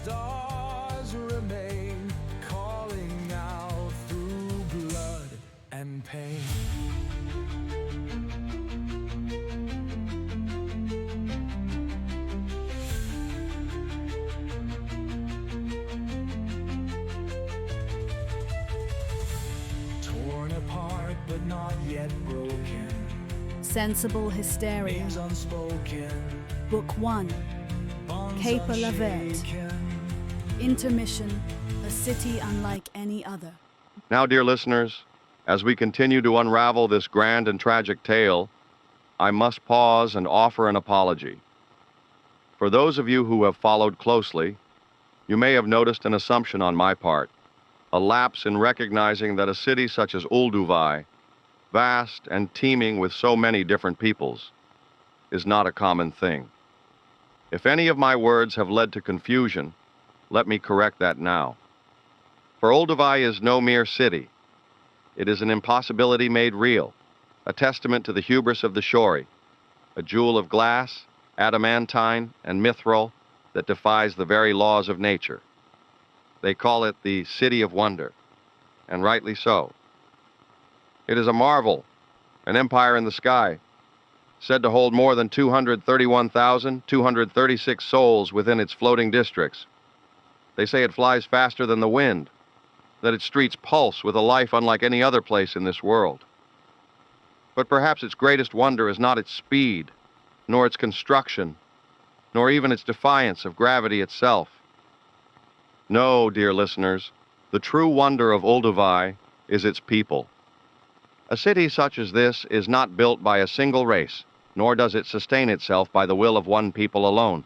stars remain, calling out through blood and pain. Torn apart but not yet broken. Sensible Hysteria. Names unspoken. Book 1. Bonds Caper la Verte. unshaken. Intermission, a city unlike any other. Now, dear listeners, as we continue to unravel this grand and tragic tale, I must pause and offer an apology. For those of you who have followed closely, you may have noticed an assumption on my part, a lapse in recognizing that a city such as Olduvai, vast and teeming with so many different peoples, is not a common thing. If any of my words have led to confusion, let me correct that now. For Olduvai is no mere city. It is an impossibility made real, a testament to the hubris of the Shori, a jewel of glass, adamantine, and mithril that defies the very laws of nature. They call it the City of Wonder, and rightly so. It is a marvel, an empire in the sky, said to hold more than 231,236 souls within its floating districts. They say it flies faster than the wind, that its streets pulse with a life unlike any other place in this world. But perhaps its greatest wonder is not its speed, nor its construction, nor even its defiance of gravity itself. No, dear listeners, the true wonder of Olduvai is its people. A city such as this is not built by a single race, nor does it sustain itself by the will of one people alone.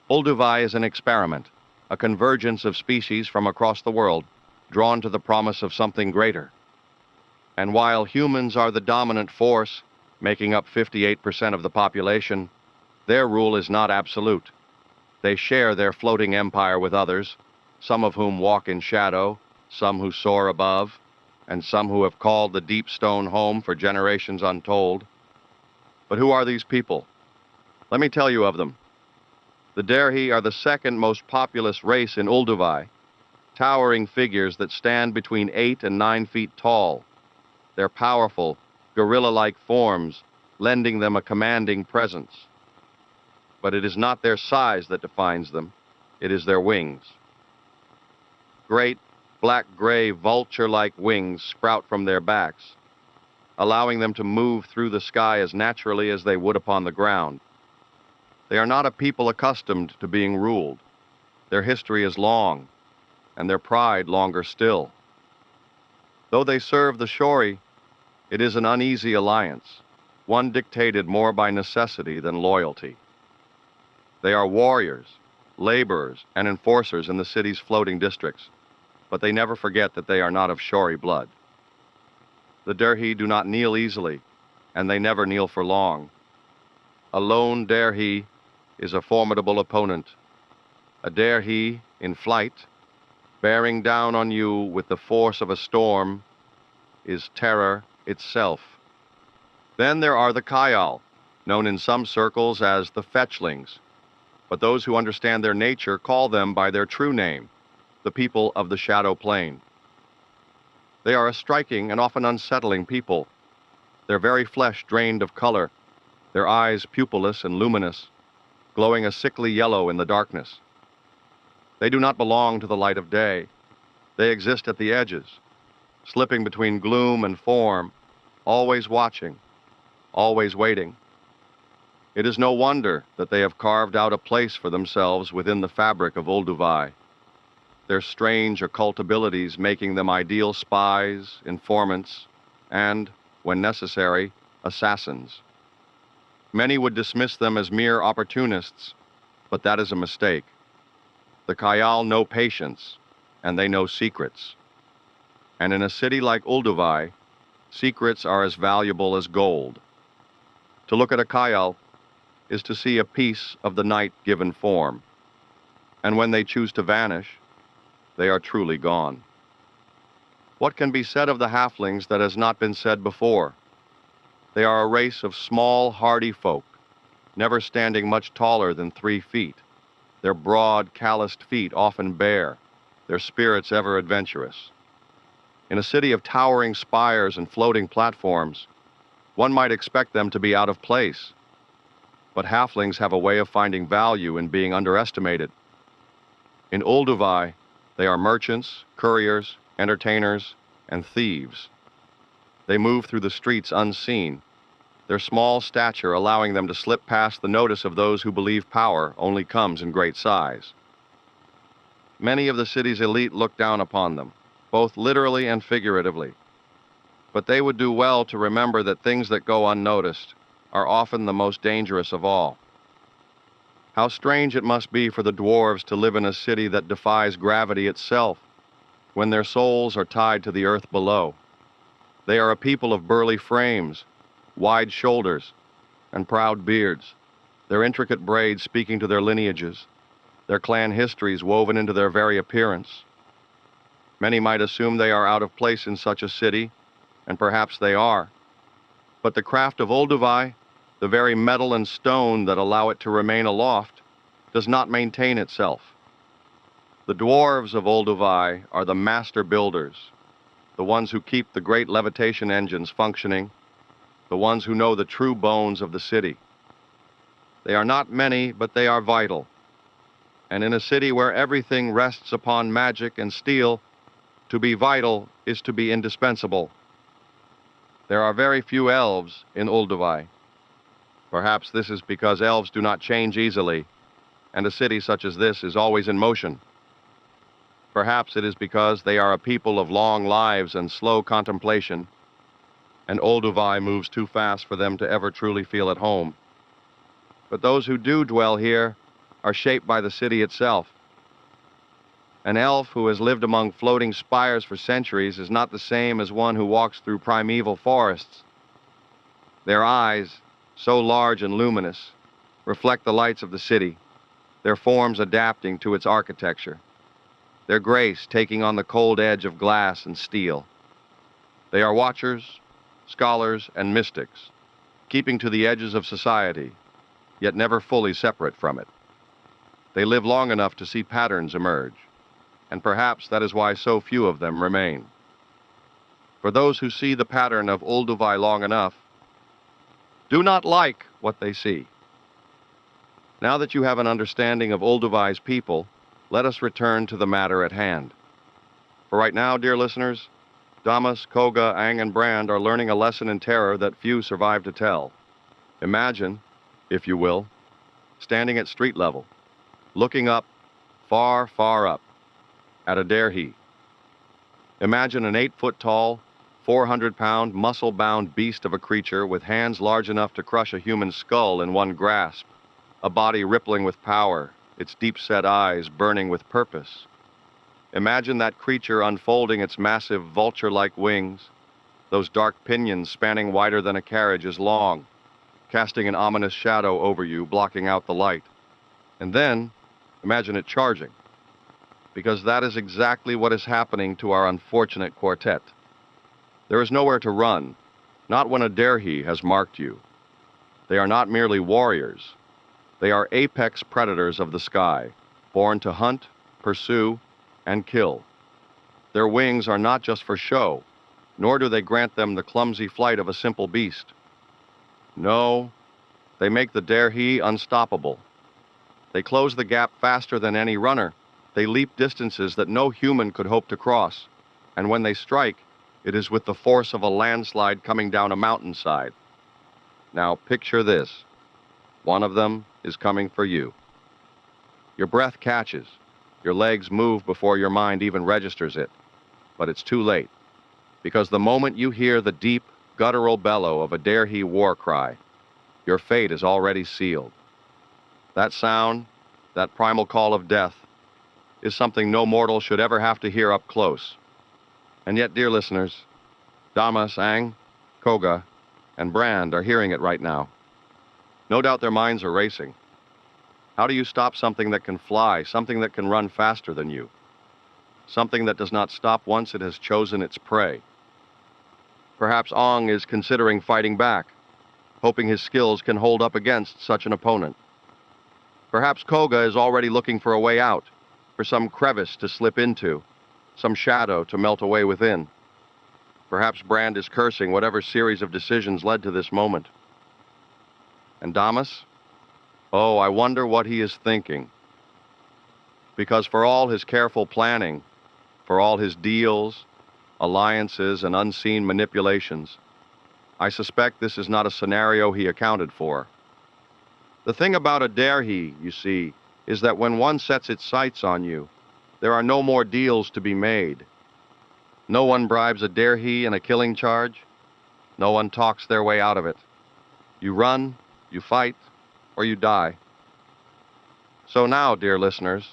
Olduvai is an experiment, a convergence of species from across the world, drawn to the promise of something greater. And while humans are the dominant force, making up 58% of the population, their rule is not absolute. They share their floating empire with others, some of whom walk in shadow, some who soar above, and some who have called the deep stone home for generations untold. But who are these people? Let me tell you of them. The Derhi are the second most populous race in Olduvai, towering figures that stand between 8 and 9 feet tall. Their powerful, gorilla-like forms, lending them a commanding presence. But it is not their size that defines them, it is their wings. Great, black-gray, vulture-like wings sprout from their backs, allowing them to move through the sky as naturally as they would upon the ground. They are not a people accustomed to being ruled. Their history is long, and their pride longer still. Though they serve the Shori, it is an uneasy alliance, one dictated more by necessity than loyalty. They are warriors, laborers, and enforcers in the city's floating districts, but they never forget that they are not of Shori blood. The Derhi do not kneel easily, and they never kneel for long. A lone Derhi is a formidable opponent. A Derhi in flight, bearing down on you with the force of a storm, is terror itself. Then there are the Kayal, known in some circles as the fetchlings, but those who understand their nature call them by their true name, the people of the Shadow Plane. They are a striking and often unsettling people, their very flesh drained of color, their eyes pupilless and luminous, glowing a sickly yellow in the darkness. They do not belong to the light of day. They exist at the edges, slipping between gloom and form, always watching, always waiting. It is no wonder that they have carved out a place for themselves within the fabric of Olduvai, their strange occult abilities making them ideal spies, informants, and, when necessary, assassins. Many would dismiss them as mere opportunists, but that is a mistake. The Kayal know patience, and they know secrets. And in a city like Olduvai, secrets are as valuable as gold. To look at a Kayal is to see a piece of the night given form. And when they choose to vanish, they are truly gone. What can be said of the halflings that has not been said before? They are a race of small, hardy folk, never standing much taller than 3 feet. their broad, calloused feet often bare, their spirits ever adventurous. In a city of towering spires and floating platforms, one might expect them to be out of place. But halflings have a way of finding value in being underestimated. In Olduvai, they are merchants, couriers, entertainers, and thieves. They move through the streets unseen, their small stature allowing them to slip past the notice of those who believe power only comes in great size. Many of the city's elite look down upon them, both literally and figuratively. But they would do well to remember that things that go unnoticed are often the most dangerous of all. How strange it must be for the dwarves to live in a city that defies gravity itself, when their souls are tied to the earth below. They are a people of burly frames, wide shoulders, and proud beards, their intricate braids speaking to their lineages, their clan histories woven into their very appearance. Many might assume they are out of place in such a city, and perhaps they are. But the craft of Olduvai, the very metal and stone that allow it to remain aloft, does not maintain itself. The dwarves of Olduvai are the master builders, the ones who keep the great levitation engines functioning, the ones who know the true bones of the city. They are not many, but they are vital. And in a city where everything rests upon magic and steel, to be vital is to be indispensable. There are very few elves in Olduvai. Perhaps this is because elves do not change easily, and a city such as this is always in motion. Perhaps it is because they are a people of long lives and slow contemplation, and Olduvai moves too fast for them to ever truly feel at home. But those who do dwell here are shaped by the city itself. An elf who has lived among floating spires for centuries is not the same as one who walks through primeval forests. Their eyes, so large and luminous, reflect the lights of the city, their forms adapting to its architecture, their grace taking on the cold edge of glass and steel. They are watchers, scholars, and mystics, keeping to the edges of society, yet never fully separate from it. They live long enough to see patterns emerge, and perhaps that is why so few of them remain. For those who see the pattern of Olduvai long enough, do not like what they see. Now that you have an understanding of Olduvai's people, let us return to the matter at hand. For right now, dear listeners, Damas, Koga, Ang, and Brand are learning a lesson in terror that few survive to tell. Imagine, if you will, standing at street level, looking up, far, far up, at a derhi. Imagine an 8-foot-tall, 400-pound, muscle-bound beast of a creature with hands large enough to crush a human skull in one grasp, a body rippling with power, its deep-set eyes burning with purpose. Imagine that creature unfolding its massive vulture-like wings, those dark pinions spanning wider than a carriage is long, casting an ominous shadow over you, blocking out the light. And then, imagine it charging, because that is exactly what is happening to our unfortunate quartet. There is nowhere to run, not when a derhi has marked you. They are not merely warriors. They are apex predators of the sky, born to hunt, pursue, and kill. Their wings are not just for show, nor do they grant them the clumsy flight of a simple beast. No, they make the derhi unstoppable. They close the gap faster than any runner. They leap distances that no human could hope to cross. And when they strike, it is with the force of a landslide coming down a mountainside. Now picture this. One of them is coming for you. Your breath catches. Your legs move before your mind even registers it. But it's too late. Because the moment you hear the deep, guttural bellow of a derhi war cry, your fate is already sealed. That sound, that primal call of death, is something no mortal should ever have to hear up close. And yet, dear listeners, Damas, Ang, Koga, and Brand are hearing it right now. No doubt their minds are racing. How do you stop something that can fly, something that can run faster than you? Something that does not stop once it has chosen its prey? Perhaps Ong is considering fighting back, hoping his skills can hold up against such an opponent. Perhaps Koga is already looking for a way out, for some crevice to slip into, some shadow to melt away within. Perhaps Brand is cursing whatever series of decisions led to this moment. And Damas? Oh, I wonder what he is thinking. Because for all his careful planning, for all his deals, alliances, and unseen manipulations, I suspect this is not a scenario he accounted for. The thing about a Derhi, you see, is that when one sets its sights on you, there are no more deals to be made. No one bribes a Derhi in a killing charge. No one talks their way out of it. You run, you fight, or you die. So now, dear listeners,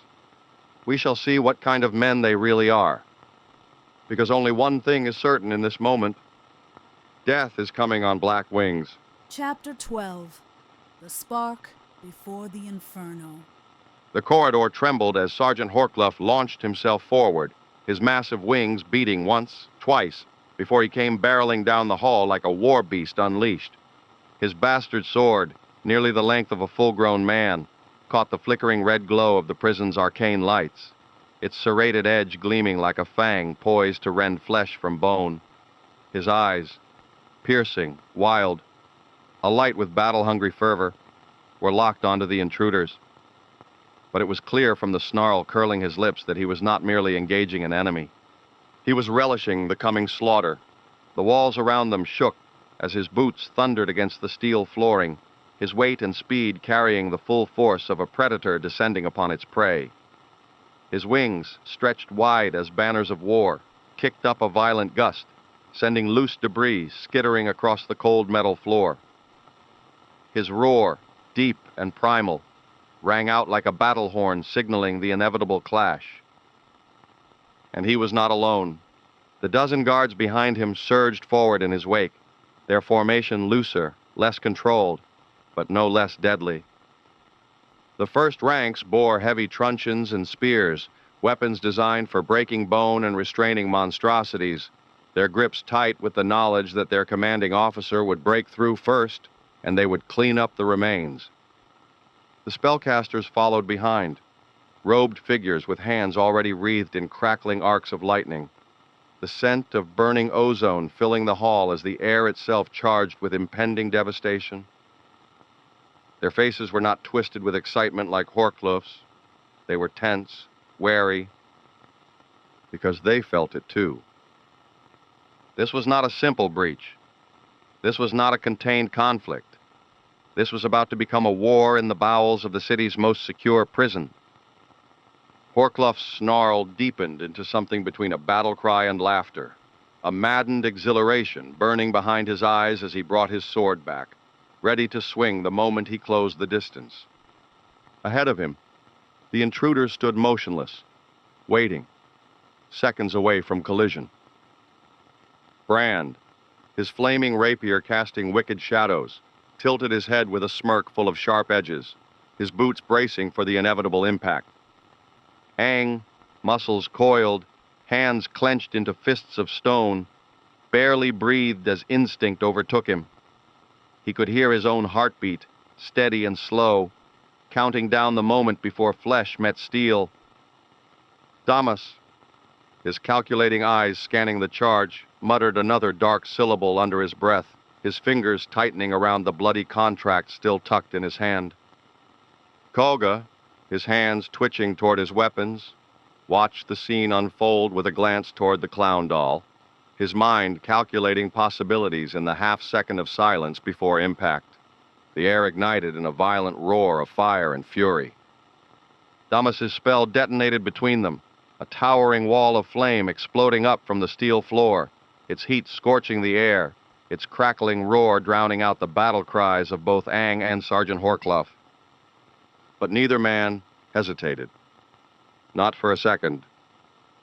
we shall see what kind of men they really are. Because only one thing is certain in this moment. Death is coming on black wings. Chapter 12. The Spark Before the Inferno. The corridor trembled as Sergeant Horcliffe launched himself forward, his massive wings beating once, twice, before he came barreling down the hall like a war beast unleashed. His bastard sword, nearly the length of a full-grown man, caught the flickering red glow of the prison's arcane lights, its serrated edge gleaming like a fang poised to rend flesh from bone. His eyes, piercing, wild, alight with battle-hungry fervor, were locked onto the intruders. But it was clear from the snarl curling his lips that he was not merely engaging an enemy. He was relishing the coming slaughter. The walls around them shook as his boots thundered against the steel flooring, his weight and speed carrying the full force of a predator descending upon its prey. His wings, stretched wide as banners of war, kicked up a violent gust, sending loose debris skittering across the cold metal floor. His roar, deep and primal, rang out like a battle horn signaling the inevitable clash. And he was not alone. The dozen guards behind him surged forward in his wake, their formation looser, less controlled, but no less deadly. The first ranks bore heavy truncheons and spears, weapons designed for breaking bone and restraining monstrosities, their grips tight with the knowledge that their commanding officer would break through first, and they would clean up the remains. The spellcasters followed behind, robed figures with hands already wreathed in crackling arcs of lightning, the scent of burning ozone filling the hall as the air itself charged with impending devastation. Their faces were not twisted with excitement like Horcliffe's. They were tense, wary, because they felt it too. This was not a simple breach. This was not a contained conflict. This was about to become a war in the bowels of the city's most secure prison. Horcluffe's snarl deepened into something between a battle cry and laughter, a maddened exhilaration burning behind his eyes as he brought his sword back, ready to swing the moment he closed the distance. Ahead of him, the intruder stood motionless, waiting, seconds away from collision. Brand, his flaming rapier casting wicked shadows, tilted his head with a smirk full of sharp edges, his boots bracing for the inevitable impact. Aang, muscles coiled, hands clenched into fists of stone, barely breathed as instinct overtook him. He could hear his own heartbeat, steady and slow, counting down the moment before flesh met steel. Damas, his calculating eyes scanning the charge, muttered another dark syllable under his breath, his fingers tightening around the bloody contract still tucked in his hand. Koga, his hands twitching toward his weapons, watched the scene unfold with a glance toward the clown doll, his mind calculating possibilities in the half-second of silence before impact. The air ignited in a violent roar of fire and fury. Damas's spell detonated between them, a towering wall of flame exploding up from the steel floor, its heat scorching the air, its crackling roar drowning out the battle cries of both Aang and Sergeant Horcliffe. But neither man hesitated. Not for a second.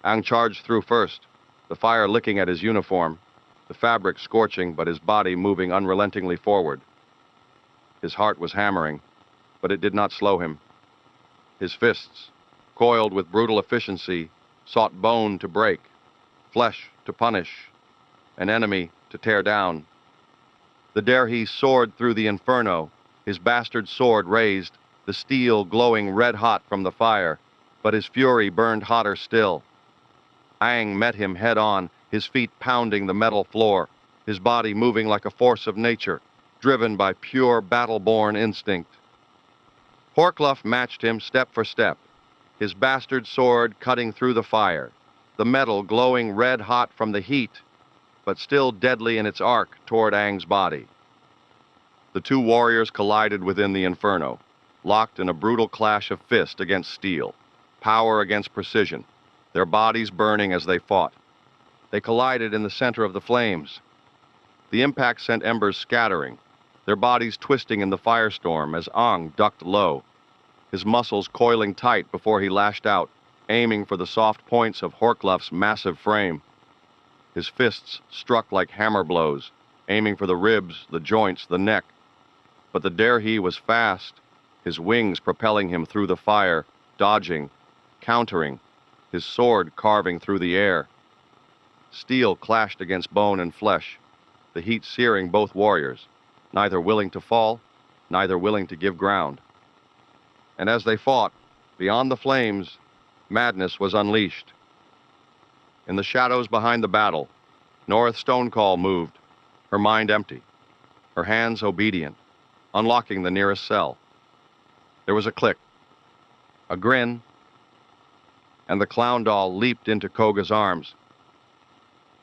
Aang charged through first, the fire licking at his uniform, the fabric scorching but his body moving unrelentingly forward. His heart was hammering, but it did not slow him. His fists, coiled with brutal efficiency, sought bone to break, flesh to punish, an enemy to tear down. The Derhi soared through the Inferno, his bastard sword raised, the steel glowing red-hot from the fire, but his fury burned hotter still. Aang met him head-on, his feet pounding the metal floor, his body moving like a force of nature, driven by pure battle-born instinct. Horkluff matched him step for step, his bastard sword cutting through the fire, the metal glowing red-hot from the heat, but still deadly in its arc toward Aang's body. The two warriors collided within the Inferno, locked in a brutal clash of fist against steel, power against precision, their bodies burning as they fought. They collided in the center of the flames. The impact sent embers scattering, their bodies twisting in the firestorm as Aang ducked low, his muscles coiling tight before he lashed out, aiming for the soft points of Horkluff's massive frame. His fists struck like hammer blows, aiming for the ribs, the joints, the neck. But the Derhi was fast, his wings propelling him through the fire, dodging, countering, his sword carving through the air. Steel clashed against bone and flesh, the heat searing both warriors, neither willing to fall, neither willing to give ground. And as they fought, beyond the flames, madness was unleashed. In the shadows behind the battle, North Stonecall moved, her mind empty, her hands obedient, unlocking the nearest cell. There was a click, a grin, and the clown doll leaped into Koga's arms.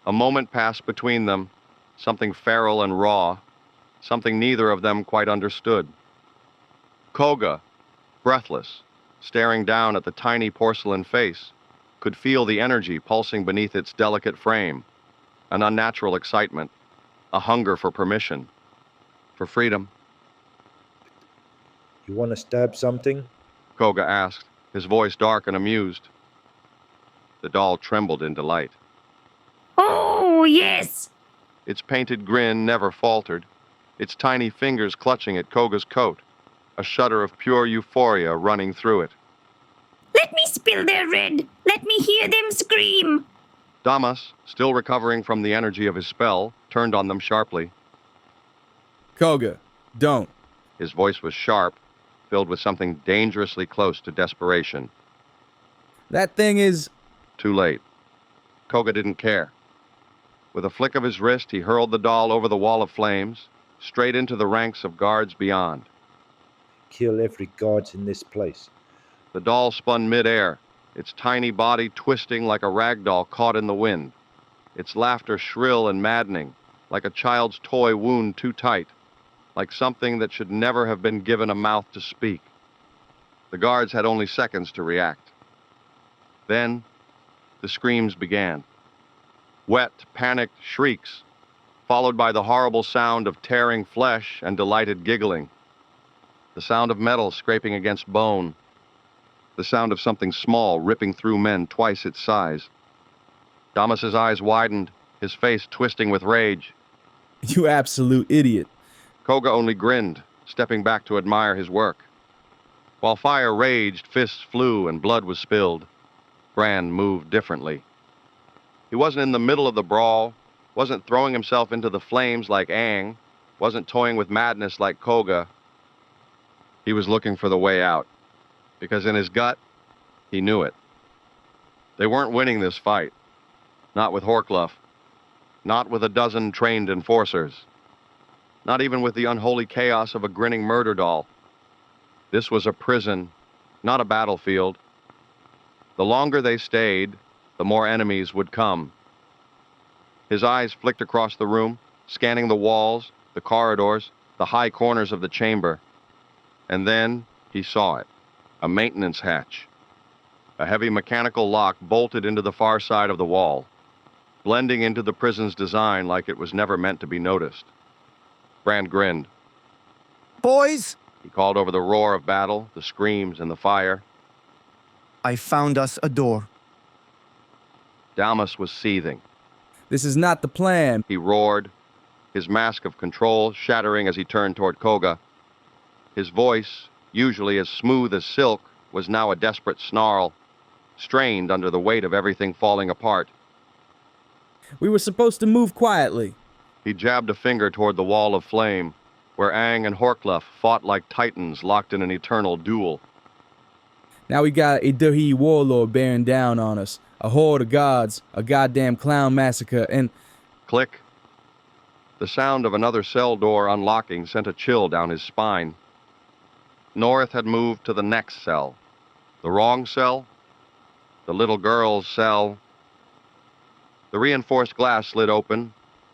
A moment passed between them, something feral and raw, something neither of them quite understood. Koga, breathless, staring down at the tiny porcelain face, could feel the energy pulsing beneath its delicate frame, an unnatural excitement, a hunger for permission, for freedom. You want to stab something? Koga asked, his voice dark and amused. The doll trembled in delight. Oh, yes! Its painted grin never faltered, its tiny fingers clutching at Koga's coat, a shudder of pure euphoria running through it. Let me spill their red! Let me hear them scream! Damas, still recovering from the energy of his spell, turned on them sharply. Koga, don't. His voice was sharp, filled with something dangerously close to desperation. That thing is... Too late. Koga didn't care. With a flick of his wrist, he hurled the doll over the wall of flames, straight into the ranks of guards beyond. Kill every guard in this place. The doll spun mid-air, its tiny body twisting like a rag doll caught in the wind, its laughter shrill and maddening, like a child's toy wound too tight, like something that should never have been given a mouth to speak. The guards had only seconds to react. Then, the screams began. Wet, panicked shrieks, followed by the horrible sound of tearing flesh and delighted giggling. The sound of metal scraping against bone. The sound of something small ripping through men twice its size. Damas's eyes widened, his face twisting with rage. You absolute idiot. Koga only grinned, stepping back to admire his work. While fire raged, fists flew, and blood was spilled, Bran moved differently. He wasn't in the middle of the brawl, wasn't throwing himself into the flames like Aang, wasn't toying with madness like Koga. He was looking for the way out, because in his gut, he knew it. They weren't winning this fight. Not with Horkluff. Not with a dozen trained enforcers. Not even with the unholy chaos of a grinning murder doll. This was a prison, not a battlefield. The longer they stayed, the more enemies would come. His eyes flicked across the room, scanning the walls, the corridors, the high corners of the chamber. And then he saw it, a maintenance hatch. A heavy mechanical lock bolted into the far side of the wall, blending into the prison's design like it was never meant to be noticed. Bran grinned. Boys, He called over the roar of battle, the screams and the fire. I found us a door. Damas was seething. This is not the plan. He roared, his mask of control shattering as he turned toward Koga. His voice, usually as smooth as silk, was now a desperate snarl, strained under the weight of everything falling apart. We were supposed to move quietly. He jabbed a finger toward the wall of flame, where Aang and Horkluff fought like titans locked in an eternal duel. Now we got a Dahi warlord bearing down on us, a horde of gods, a goddamn clown massacre, and Click. The sound of another cell door unlocking sent a chill down his spine. North had moved to the next cell. The wrong cell? The little girl's cell. The reinforced glass slid open,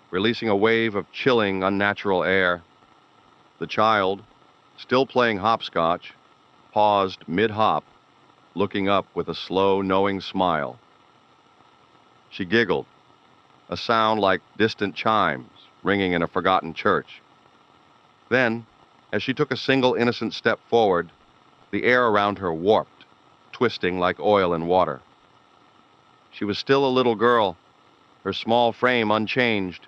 releasing a wave of chilling, unnatural air. The child, still playing hopscotch, paused mid-hop, looking up with a slow, knowing smile. She giggled, a sound like distant chimes ringing in a forgotten church. Then, as she took a single innocent step forward, the air around her warped, twisting like oil in water. She was still a little girl, her small frame unchanged,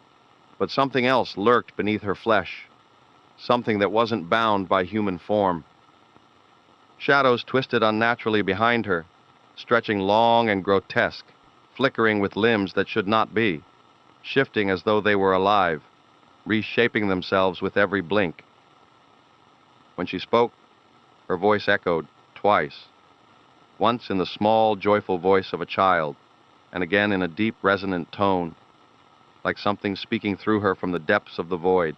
but something else lurked beneath her flesh, something that wasn't bound by human form. Shadows twisted unnaturally behind her, stretching long and grotesque, flickering with limbs that should not be, shifting as though they were alive, reshaping themselves with every blink. When she spoke, her voice echoed twice, once in the small, joyful voice of a child, and again in a deep, resonant tone, like something speaking through her from the depths of the void.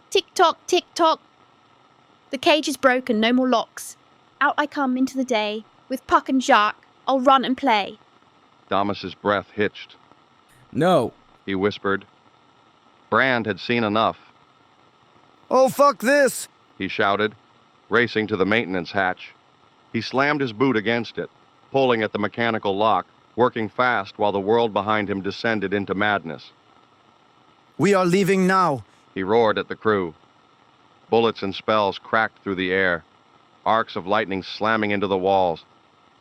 Tick-tock, tick-tock. The cage is broken, no more locks. Out I come into the day. With Puck and Jacques, I'll run and play. Damas's breath hitched. no. He whispered. Brand had seen enough. Oh, fuck this! He shouted, racing to the maintenance hatch. He slammed his boot against it, pulling at the mechanical lock, working fast while the world behind him descended into madness. We are leaving now. He roared at the crew. Bullets and spells cracked through the air, arcs of lightning slamming into the walls,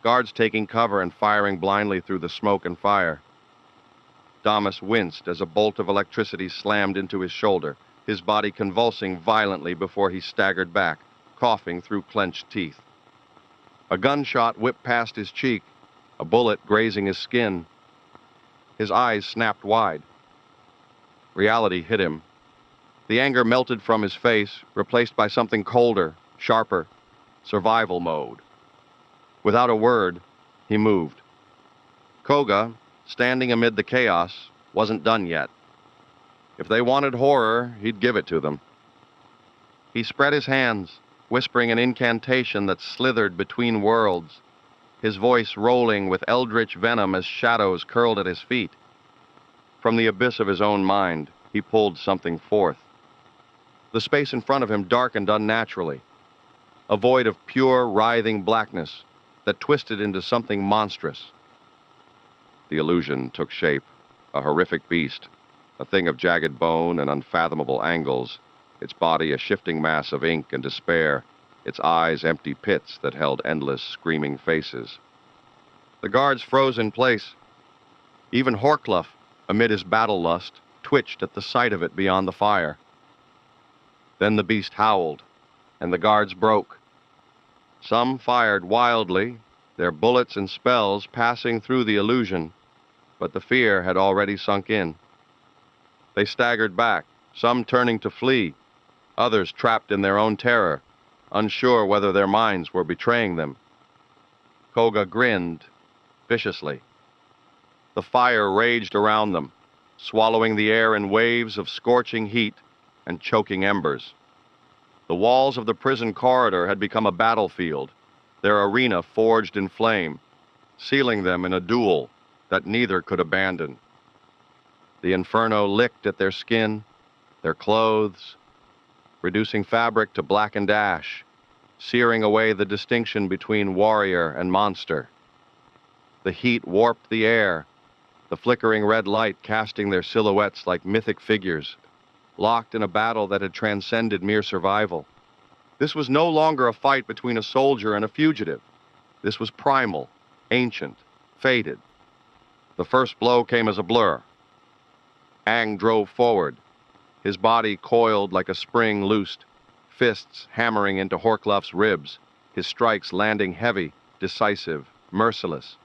guards taking cover and firing blindly through the smoke and fire. Damas winced as a bolt of electricity slammed into his shoulder, his body convulsing violently before he staggered back, coughing through clenched teeth. A gunshot whipped past his cheek, a bullet grazing his skin. His eyes snapped wide. Reality hit him. The anger melted from his face, replaced by something colder, sharper, survival mode. Without a word, he moved. Koga, standing amid the chaos, wasn't done yet. If they wanted horror, he'd give it to them. He spread his hands, whispering an incantation that slithered between worlds, his voice rolling with eldritch venom as shadows curled at his feet. From the abyss of his own mind, he pulled something forth. The space in front of him darkened unnaturally, a void of pure, writhing blackness that twisted into something monstrous. The illusion took shape, a horrific beast, a thing of jagged bone and unfathomable angles, its body a shifting mass of ink and despair, its eyes empty pits that held endless, screaming faces. The guards froze in place. Even Horkluff, amid his battle lust, twitched at the sight of it beyond the fire. Then the beast howled, and the guards broke. Some fired wildly, their bullets and spells passing through the illusion, but the fear had already sunk in. They staggered back, some turning to flee, others trapped in their own terror, unsure whether their minds were betraying them. Koga grinned viciously. The fire raged around them, swallowing the air in waves of scorching heat and choking embers. The walls of the prison corridor had become a battlefield, their arena forged in flame, sealing them in a duel that neither could abandon. The Inferno licked at their skin, their clothes, reducing fabric to blackened ash, searing away the distinction between warrior and monster. The heat warped the air, the flickering red light casting their silhouettes like mythic figures, locked in a battle that had transcended mere survival. This was no longer a fight between a soldier and a fugitive. This was primal, ancient, fated. The first blow came as a blur. Aang drove forward, his body coiled like a spring loosed, fists hammering into Horkluff's ribs, his strikes landing heavy, decisive, merciless.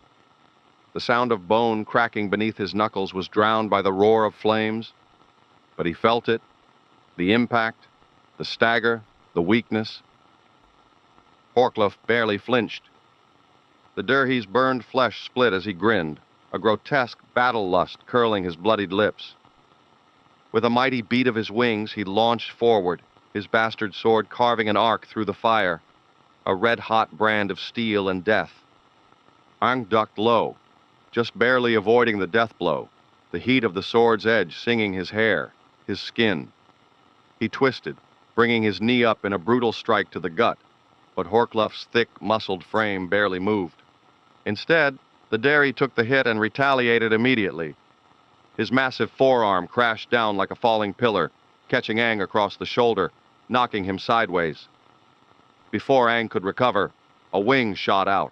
The sound of bone cracking beneath his knuckles was drowned by the roar of flames, but he felt it, the impact, The stagger, the weakness. Horkluff barely flinched. The Durhee's burned flesh split as he grinned, a grotesque battle lust curling his bloodied lips. With a mighty beat of his wings, he launched forward, his bastard sword carving an arc through the fire, a red-hot brand of steel and death. Aang ducked low, just barely avoiding the death blow, the heat of the sword's edge singing his hair, his skin. He twisted, bringing his knee up in a brutal strike to the gut, but Horkluff's thick, muscled frame barely moved. Instead, the Derry took the hit and retaliated immediately. His massive forearm crashed down like a falling pillar, catching Aang across the shoulder, knocking him sideways. Before Aang could recover, a wing shot out,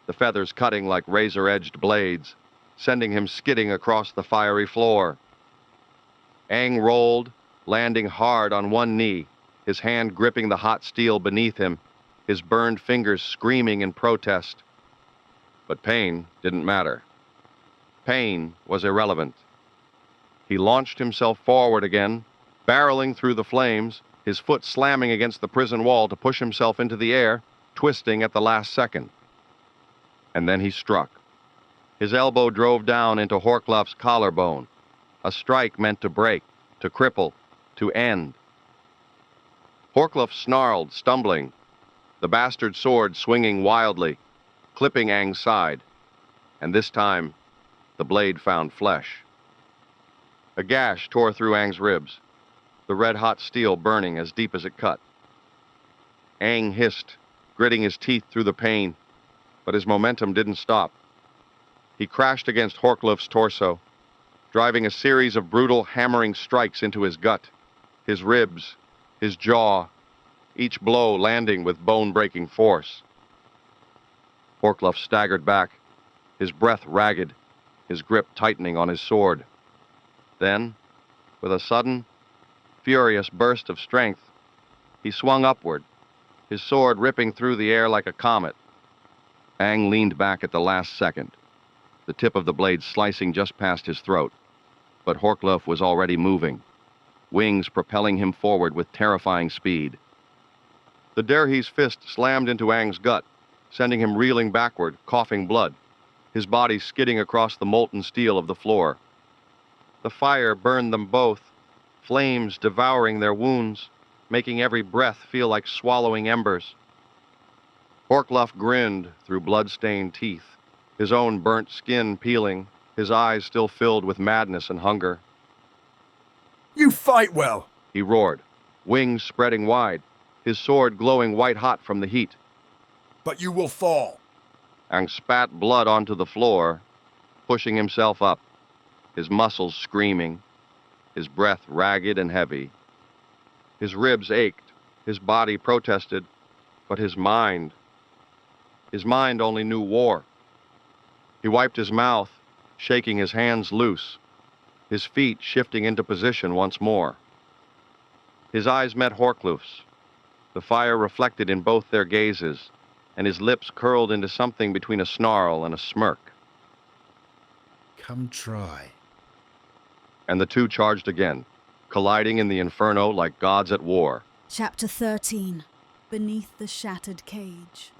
the feathers cutting like razor-edged blades, sending him skidding across the fiery floor. Aang rolled, landing hard on one knee, his hand gripping the hot steel beneath him, his burned fingers screaming in protest. But pain didn't matter. Pain was irrelevant. He launched himself forward again, barreling through the flames, his foot slamming against the prison wall to push himself into the air, twisting at the last second. And then he struck. His elbow drove down into Horkluff's collarbone, a strike meant to break, to cripple, to end. Horkluff snarled, stumbling, the bastard sword swinging wildly, clipping Aang's side, and this time, the blade found flesh. A gash tore through Aang's ribs, the red-hot steel burning as deep as it cut. Aang hissed, gritting his teeth through the pain, but his momentum didn't stop. He crashed against Horkluff's torso, driving a series of brutal, hammering strikes into his gut, his ribs, his jaw, each blow landing with bone-breaking force. Horkluff staggered back, his breath ragged, his grip tightening on his sword. Then, with a sudden, furious burst of strength, he swung upward, his sword ripping through the air like a comet. Aang leaned back at the last second, the tip of the blade slicing just past his throat. But Horkluff was already moving, wings propelling him forward with terrifying speed. The Derhee's fist slammed into Aang's gut, sending him reeling backward, coughing blood, his body skidding across the molten steel of the floor. The fire burned them both, flames devouring their wounds, making every breath feel like swallowing embers. Horkluff grinned through blood-stained teeth, his own burnt skin peeling, his eyes still filled with madness and hunger. You fight well, He roared, wings spreading wide, his sword glowing white-hot from the heat. but you will fall. Aang spat blood onto the floor, pushing himself up, his muscles screaming, his breath ragged and heavy. His ribs ached, his body protested, but his mind only knew war. He wiped his mouth, shaking his hands loose, his feet shifting into position once more. His eyes met Horkluff's, the fire reflected in both their gazes, and his lips curled into something between a snarl and a smirk. Come try. And the two charged again, colliding in the Inferno like gods at war. Chapter 13. Beneath the Shattered Cage.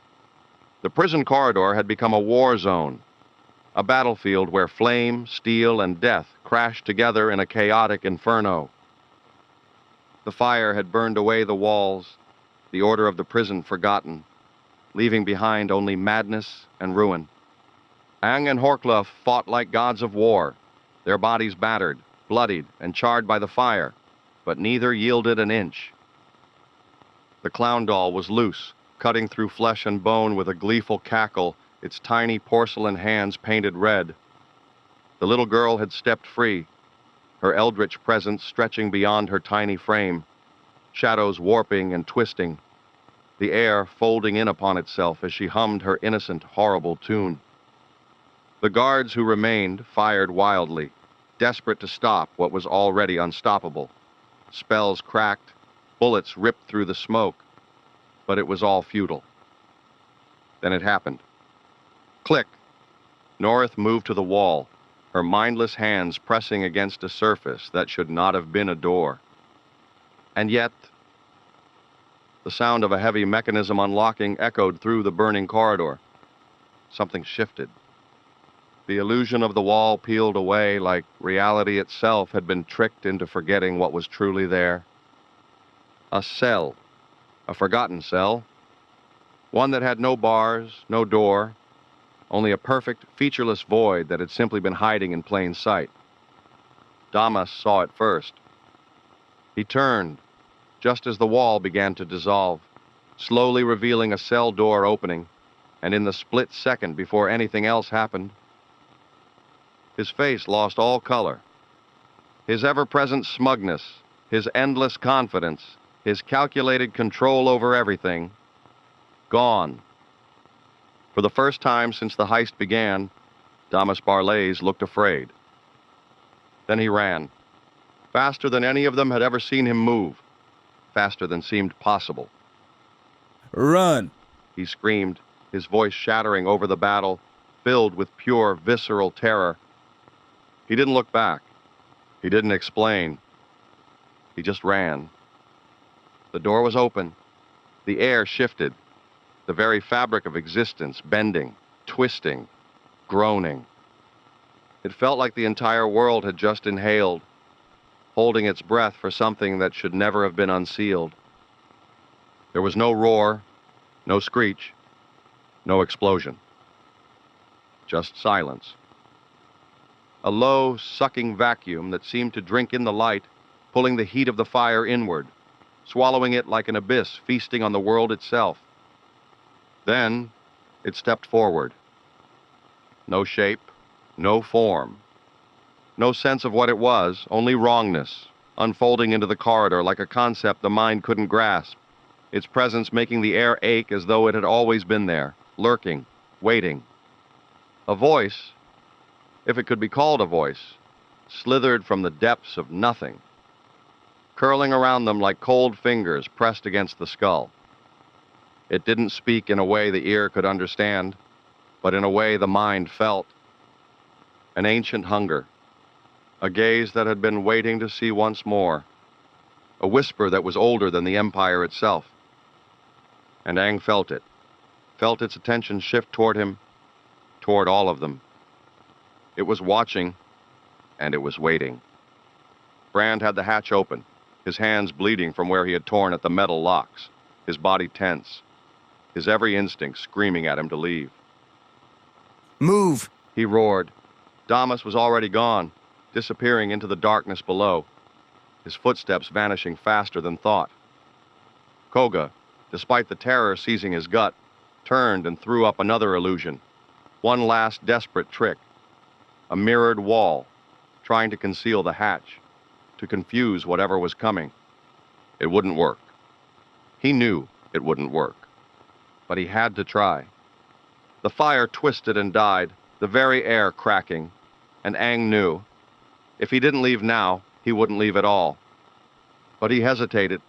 The prison corridor had become a war zone, a battlefield where flame, steel, and death crashed together in a chaotic inferno. The fire had burned away the walls, the order of the prison forgotten, leaving behind only madness and ruin. Aang and Horkluff fought like gods of war, their bodies battered, bloodied, and charred by the fire, but neither yielded an inch. The clown doll was loose, cutting through flesh and bone with a gleeful cackle, its tiny porcelain hands painted red. The little girl had stepped free, her eldritch presence stretching beyond her tiny frame, shadows warping and twisting, the air folding in upon itself as she hummed her innocent, horrible tune. The guards who remained fired wildly, desperate to stop what was already unstoppable. Spells cracked, bullets ripped through the smoke, but it was all futile. Then it happened. Click! Norith moved to the wall, her mindless hands pressing against a surface that should not have been a door. And yet, The sound of a heavy mechanism unlocking echoed through the burning corridor. Something shifted. The illusion of the wall peeled away like reality itself had been tricked into forgetting what was truly there. A cell. A forgotten cell. One that had no bars, no door, only a perfect, featureless void that had simply been hiding in plain sight. Damas saw it first. He turned, just as the wall began to dissolve, slowly revealing a cell door opening, and in the split second before anything else happened, his face lost all color. His ever-present smugness, his endless confidence, his calculated control over everything, gone. For the first time since the heist began, Damas Barlays looked afraid. Then he ran, faster than any of them had ever seen him move, faster than seemed possible. Run! He screamed, his voice shattering over the battle, filled with pure, visceral terror. He didn't look back. He didn't explain. He just ran. The door was open. The air shifted. The very fabric of existence bending, twisting, groaning. It felt like the entire world had just inhaled, holding its breath for something that should never have been unsealed. There was no roar, no screech, no explosion. Just silence. A low, sucking vacuum that seemed to drink in the light, pulling the heat of the fire inward, swallowing it like an abyss feasting on the world itself. Then it stepped forward. No shape, no form. No sense of what it was, only wrongness, unfolding into the corridor like a concept the mind couldn't grasp, its presence making the air ache as though it had always been there, lurking, waiting. A voice, if it could be called a voice, slithered from the depths of nothing, curling around them like cold fingers pressed against the skull. It didn't speak in a way the ear could understand, but in a way the mind felt. An ancient hunger, a gaze that had been waiting to see once more, a whisper that was older than the empire itself. And Aang felt it, felt its attention shift toward him, toward all of them. It was watching, and it was waiting. Brand had the hatch open, his hands bleeding from where he had torn at the metal locks, his body tense, his every instinct screaming at him to leave. Move! He roared. Damas was already gone, disappearing into the darkness below, his footsteps vanishing faster than thought. Koga, despite the terror seizing his gut, turned and threw up another illusion, one last desperate trick, a mirrored wall, trying to conceal the hatch, to confuse whatever was coming. It wouldn't work. He knew it wouldn't work, but he had to try. The fire twisted and died, the very air cracking, and Aang knew, if he didn't leave now, he wouldn't leave at all. But he hesitated.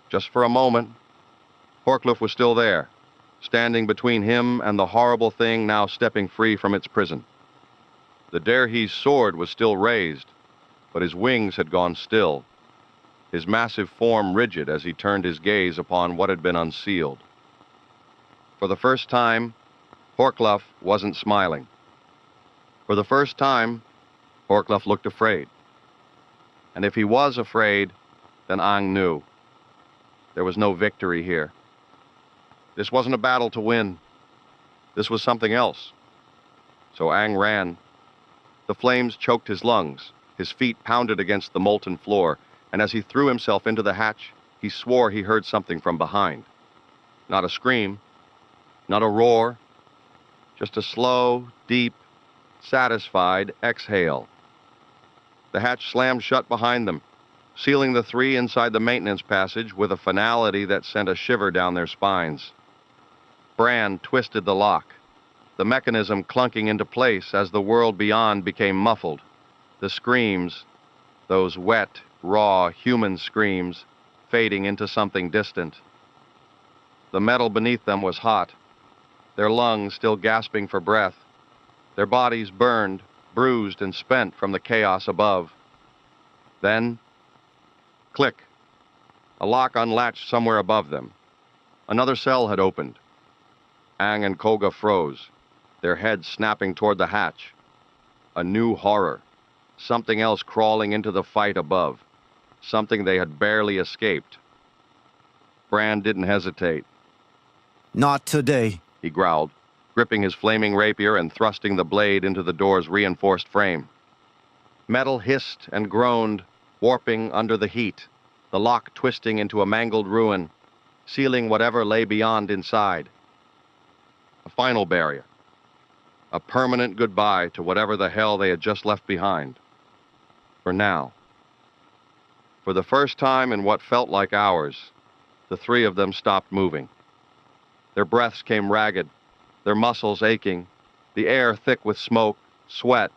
Just for a moment. Horkluf was still there, standing between him and the horrible thing now stepping free from its prison. The Derhe's sword was still raised, but his wings had gone still, his massive form rigid as he turned his gaze upon what had been unsealed. For the first time, Horkluf wasn't smiling. For the first time, Horkluf looked afraid. And if he was afraid, then Aang knew. There was no victory here. This wasn't a battle to win. This was something else. So Aang ran. The flames choked his lungs. His feet pounded against the molten floor, and as he threw himself into the hatch, he swore he heard something from behind. Not a scream, not a roar, just a slow, deep, satisfied exhale. The hatch slammed shut behind them, sealing the three inside the maintenance passage with a finality that sent a shiver down their spines. Brand twisted the lock, the mechanism clunking into place as the world beyond became muffled. The screams, those wet, raw, human screams, fading into something distant. The metal beneath them was hot, their lungs still gasping for breath, their bodies burned, bruised, and spent from the chaos above. Then, click. A lock unlatched somewhere above them. Another cell had opened. Aang and Koga froze, their heads snapping toward the hatch. A new horror. Something else crawling into the fight above. Something they had barely escaped. Brand didn't hesitate. Not today. He growled, gripping his flaming rapier and thrusting the blade into the door's reinforced frame. Metal hissed and groaned, warping under the heat, the lock twisting into a mangled ruin, sealing whatever lay beyond inside. A final barrier. A permanent goodbye to whatever the hell they had just left behind. For now. For the first time in what felt like hours, the three of them stopped moving. Their breaths came ragged, their muscles aching, the air thick with smoke, sweat,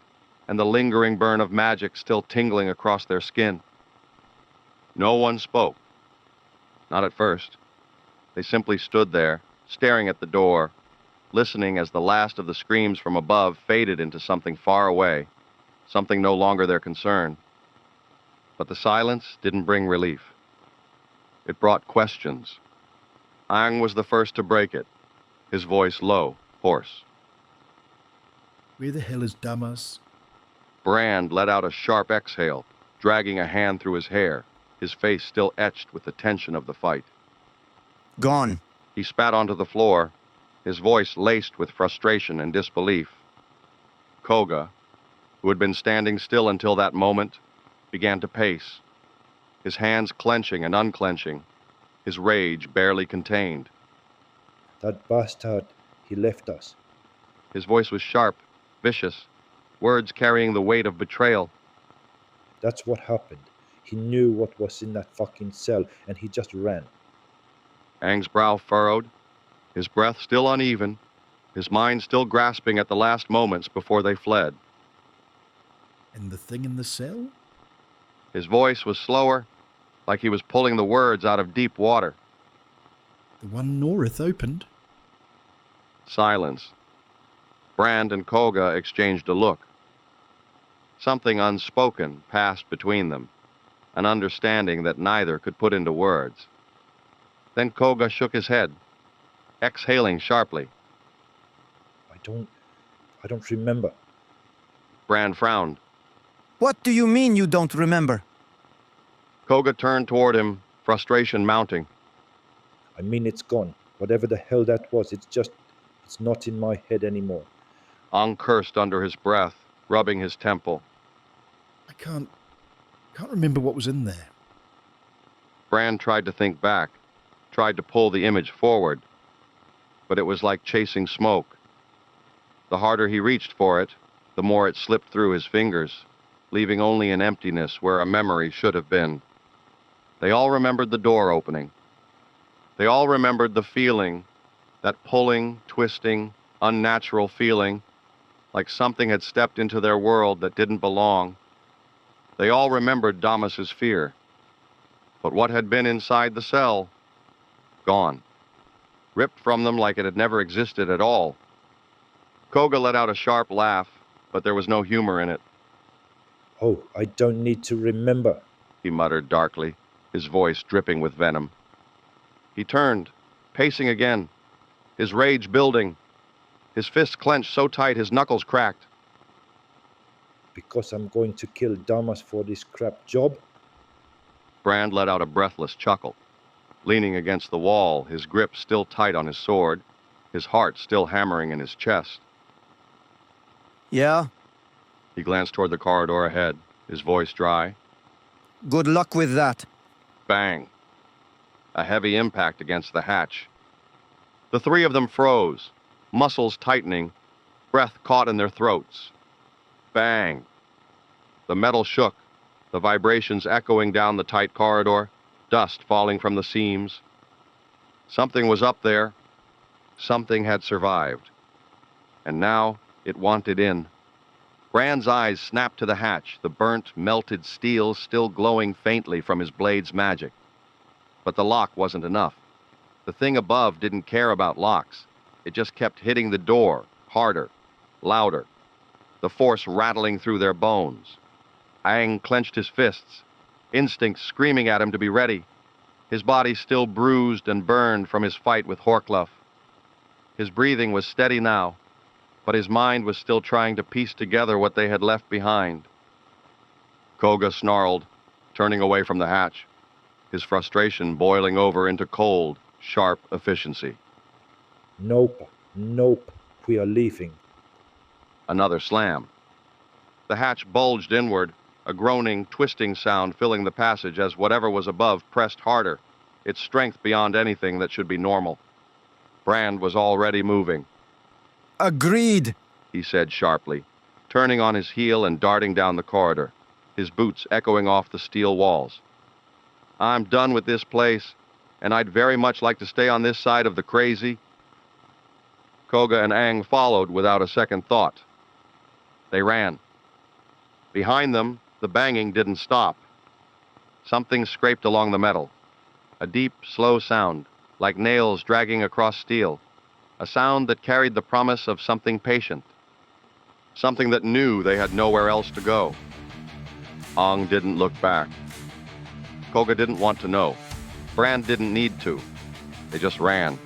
and the lingering burn of magic still tingling across their skin. No one spoke. Not at first. They simply stood there, staring at the door, listening as the last of the screams from above faded into something far away, something no longer their concern. But the silence didn't bring relief. It brought questions. Aang was the first to break it, his voice low, hoarse. Where the hell is Damas? Brand let out a sharp exhale, dragging a hand through his hair, his face still etched with the tension of the fight. Gone. He spat onto the floor, his voice laced with frustration and disbelief. Koga, who had been standing still until that moment, began to pace, his hands clenching and unclenching, his rage barely contained. That bastard, he left us. His voice was sharp, vicious, words carrying the weight of betrayal. That's what happened. He knew what was in that fucking cell, and he just ran. Aang's brow furrowed, his breath still uneven, his mind still grasping at the last moments before they fled. And the thing in the cell? His voice was slower, like he was pulling the words out of deep water. The one Norith opened? Silence. Brand and Koga exchanged a look. Something unspoken passed between them, an understanding that neither could put into words. Then Koga shook his head, exhaling sharply. I don't remember. Brand frowned. What do you mean you don't remember? Koga turned toward him, frustration mounting. I mean, it's gone. Whatever the hell that was, it's not in my head anymore. Aang cursed under his breath, rubbing his temple. I can't remember what was in there. Brand tried to think back, tried to pull the image forward, but it was like chasing smoke. The harder he reached for it, the more it slipped through his fingers, leaving only an emptiness where a memory should have been. They all remembered the door opening. They all remembered the feeling, that pulling, twisting, unnatural feeling, like something had stepped into their world that didn't belong. They all remembered Damas's fear. But what had been inside the cell? Gone. Ripped from them like it had never existed at all. Koga let out a sharp laugh, but there was no humor in it. Oh, I don't need to remember, He muttered darkly, his voice dripping with venom. He turned, pacing again, his rage building, his fists clenched so tight his knuckles cracked. because I'm going to kill Damas for this crap job. Brand let out a breathless chuckle. Leaning against the wall, his grip still tight on his sword, his heart still hammering in his chest. Yeah? He glanced toward the corridor ahead, his voice dry. Good luck with that. Bang. A heavy impact against the hatch. The three of them froze, muscles tightening, breath caught in their throats. Bang. The metal shook, the vibrations echoing down the tight corridor, dust falling from the seams. Something was up there. Something had survived. And now it wanted in. Brand's eyes snapped to the hatch, the burnt, melted steel still glowing faintly from his blade's magic. But the lock wasn't enough. The thing above didn't care about locks. It just kept hitting the door, harder, louder, the force rattling through their bones. Aang clenched his fists, instinct screaming at him to be ready. his body still bruised and burned from his fight with Horkluff. His breathing was steady now, but his mind was still trying to piece together what they had left behind. Koga snarled, turning away from the hatch, his frustration boiling over into cold, sharp efficiency. Nope, nope, we are leaving. Another slam. The hatch bulged inward, a groaning, twisting sound filling the passage as whatever was above pressed harder, its strength beyond anything that should be normal. Brand was already moving. Agreed! He said sharply, turning on his heel and darting down the corridor, his boots echoing off the steel walls. I'm done with this place, and I'd very much like to stay on this side of the crazy. Koga and Aang followed without a second thought. They ran. Behind them, the banging didn't stop. Something scraped along the metal. A deep, slow sound, like nails dragging across steel. A sound that carried the promise of something patient. Something that knew they had nowhere else to go. Aang didn't look back. Koga didn't want to know. Brand didn't need to. They just ran.